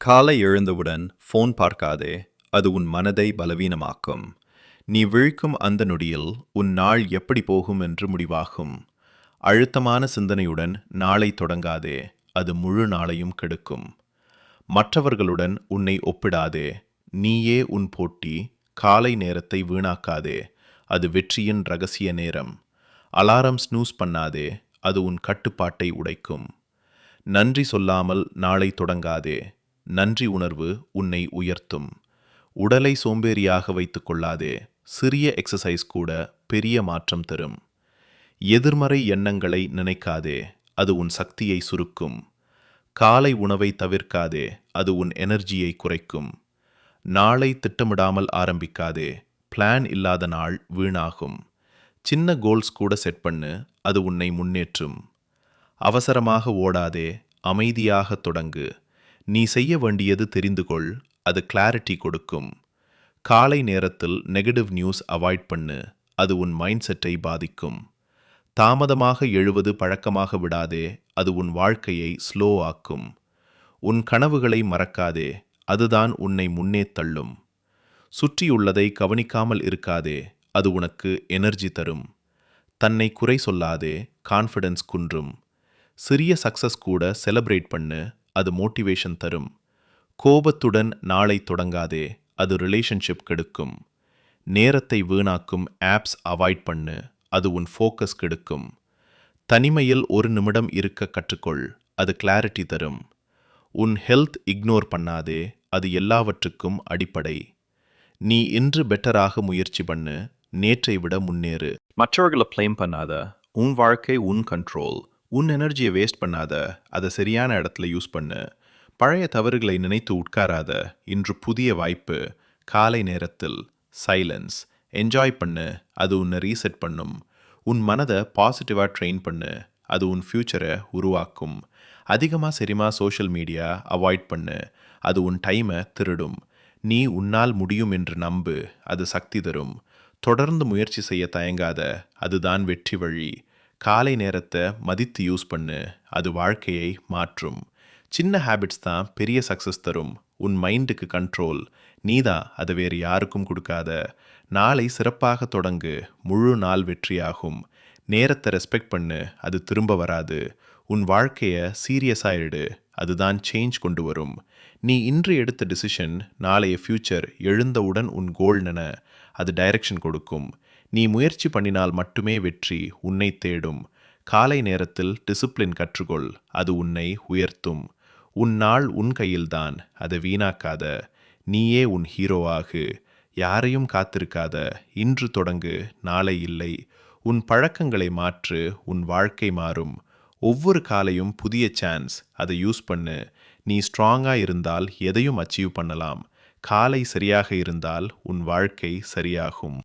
காலை எழுந்தவுடன் ஃபோன் பார்க்காதே, அது உன் மனதை பலவீனமாக்கும். நீ விழிக்கும் அந்த நொடியில் உன் நாள் எப்படி போகும் என்று முடிவாகும். அழுத்தமான சிந்தனையுடன் நாளை தொடங்காதே, அது முழு நாளையும் கெடுக்கும். மற்றவர்களுடன் உன்னை ஒப்பிடாதே, நீயே உன் போட்டி. காலை நேரத்தை வீணாக்காதே, அது வெற்றியின் ரகசிய நேரம். அலாரம் ஸ்னூஸ் பண்ணாதே, அது உன் கட்டுப்பாட்டை உடைக்கும். நன்றி சொல்லாமல் நாளை தொடங்காதே, நன்றி உணர்வு உன்னை உயர்த்தும். உடலை சோம்பேறியாக வைத்துக் கொள்ளாதே, சிறிய எக்ஸசைஸ் கூட பெரிய மாற்றம் தரும். எதிர்மறை எண்ணங்களை நினைக்காதே, அது உன் சக்தியை சுருக்கும். காலை உணவை தவிர்க்காதே, அது உன் எனர்ஜியை குறைக்கும். நாளை திட்டமிடாமல் ஆரம்பிக்காதே, பிளான் இல்லாத நாள் வீணாகும். சின்ன கோல்ஸ் கூட செட் பண்ணு, அது உன்னை முன்னேற்றும். அவசரமாக ஓடாதே, அமைதியாக தொடங்கு. நீ செய்ய வேண்டியது தெரிந்து கொள், அது கிளாரிட்டி கொடுக்கும். காலை நேரத்தில் நெகட்டிவ் நியூஸ் அவாய்ட் பண்ணு, அது உன் மைண்ட் செட்டை பாதிக்கும். தாமதமாக எழுவது பழக்கமாக விடாதே, அது உன் வாழ்க்கையை ஸ்லோ ஆக்கும். உன் கனவுகளை மறக்காதே, அதுதான் உன்னை முன்னே தள்ளும். சுற்றியுள்ளதை கவனிக்காமல் இருக்காதே, அது உனக்கு எனர்ஜி தரும். தன்னை குறை சொல்லாதே, கான்ஃபிடன்ஸ் குன்றும். சிறிய சக்சஸ் கூட செலிப்ரேட் பண்ணு, அது மோட்டிவேஷன் தரும். கோபத்துடன் நாளை தொடங்காதே, அது ரிலேஷன்ஷிப் கெடுக்கும். நேரத்தை வீணாக்கும் ஆப்ஸ் அவாய்ட் பண்ணு, அது உன் ஃபோக்கஸ் கெடுக்கும். தனிமையில் ஒரு நிமிடம் இருக்க கற்றுக்கொள், அது கிளாரிட்டி தரும். உன் ஹெல்த் இக்னோர் பண்ணாதே, அது எல்லாவற்றுக்கும் அடிப்படை. நீ இன்று பெட்டராக முயற்சி பண்ணு, நேற்றை விட முன்னேறு. மற்றவர்களை ப்ளேம் பண்ணாத, உன் வாழ்க்கை உன் கண்ட்ரோல். உன் எனர்ஜியை வேஸ்ட் பண்ணாத, அதை சரியான இடத்துல யூஸ் பண்ணு. பழைய தவறுகளை நினைத்து உட்காராத, இன்று புதிய வாய்ப்பு. காலை நேரத்தில் சைலன்ஸ் என்ஜாய் பண்ணு, அது உன்னை ரீசெட் பண்ணும். உன் மனதை பாசிட்டிவாக ட்ரெயின் பண்ணு, அது உன் ஃப்யூச்சரை உருவாக்கும். அதிகமாக சரிமா சோஷியல் மீடியா அவாய்ட் பண்ணு, அது உன் டைமை திருடும். நீ உன்னால் முடியும் என்று நம்பு, அது சக்தி தரும். தொடர்ந்து முயற்சி செய்ய தயங்காத, அதுதான் வெற்றி வழி. காலை நேரத்தை மதித்து யூஸ் பண்ணு, அது வாழ்க்கையை மாற்றும். சின்ன ஹேபிட்ஸ் தான் பெரிய சக்ஸஸ் தரும். உன் மைண்டுக்கு கண்ட்ரோல் நீதான், அதை வேறு யாருக்கும் கொடுக்காத. நாளை சிறப்பாக தொடங்கு, முழு நாள் வெற்றியாகும். நேரத்தை ரெஸ்பெக்ட் பண்ணு, அது திரும்ப வராது. உன் வாழ்க்கையை சீரியஸாக எடு, அதுதான் சேஞ்ச் கொண்டு வரும். நீ இன்று எடுத்த டிசிஷன் நாளைய ஃப்யூச்சர் எழுந்தவுடன் உன் கோல் நென, அது டைரக்ஷன் கொடுக்கும். நீ முயற்சி பண்ணினால் மட்டுமே வெற்றி உன்னை தேடும். காலை நேரத்தில் டிசிப்ளின் கற்றுக்கொள், அது உன்னை உயர்த்தும். உன் நாள் உன் கையில்தான், அதை வீணாக்காத. நீயே உன் ஹீரோவாகு. யாரையும் காத்திருக்காத, இன்று தொடங்கு, நாளை இல்லை. உன் பழக்கங்களை மாற்று, உன் வாழ்க்கை மாறும். ஒவ்வொரு காலையும் புதிய சான்ஸ், அதை யூஸ் பண்ணு. நீ ஸ்ட்ராங்காக இருந்தால் எதையும் அச்சீவ் பண்ணலாம். காலை சரியாக இருந்தால் உன் வாழ்க்கை சரியாகும்.